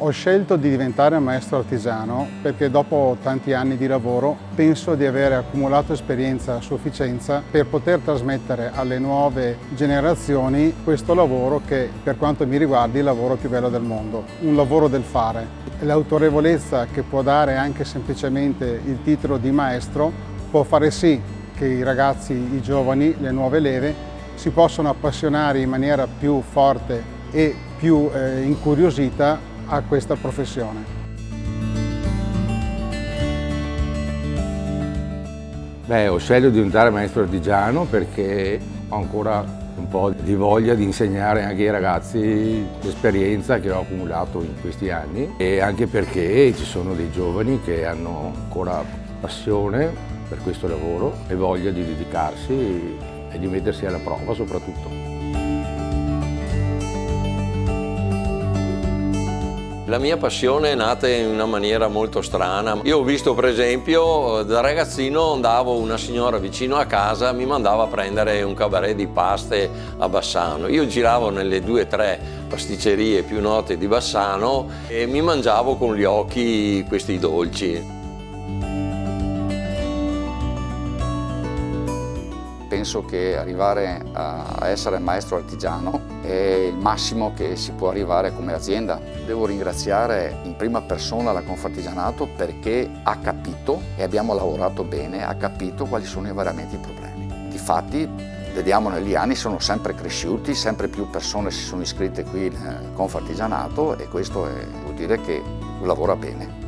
Ho scelto di diventare maestro artigiano perché dopo tanti anni di lavoro penso di avere accumulato esperienza a sufficienza per poter trasmettere alle nuove generazioni questo lavoro che, per quanto mi riguarda, è il lavoro più bello del mondo, un lavoro del fare. L'autorevolezza che può dare anche semplicemente il titolo di maestro può fare sì che i ragazzi, i giovani, le nuove leve si possano appassionare in maniera più forte e più incuriosita a questa professione. Ho scelto di diventare maestro artigiano perché ho ancora un po' di voglia di insegnare anche ai ragazzi l'esperienza che ho accumulato in questi anni e anche perché ci sono dei giovani che hanno ancora passione per questo lavoro e voglia di dedicarsi e di mettersi alla prova soprattutto. La mia passione è nata in una maniera molto strana. Io ho visto, per esempio, da ragazzino andavo, una signora vicino a casa mi mandava a prendere un cabaret di paste a Bassano. Io giravo nelle 2 o 3 pasticcerie più note di Bassano e mi mangiavo con gli occhi questi dolci. Penso che arrivare a essere maestro artigiano è il massimo che si può arrivare come azienda. Devo ringraziare in prima persona la Confartigianato perché ha capito, e abbiamo lavorato bene, ha capito quali sono veramente i problemi. Difatti, vediamo negli anni sono sempre cresciuti, sempre più persone si sono iscritte qui in Confartigianato e questo vuol dire che lavora bene.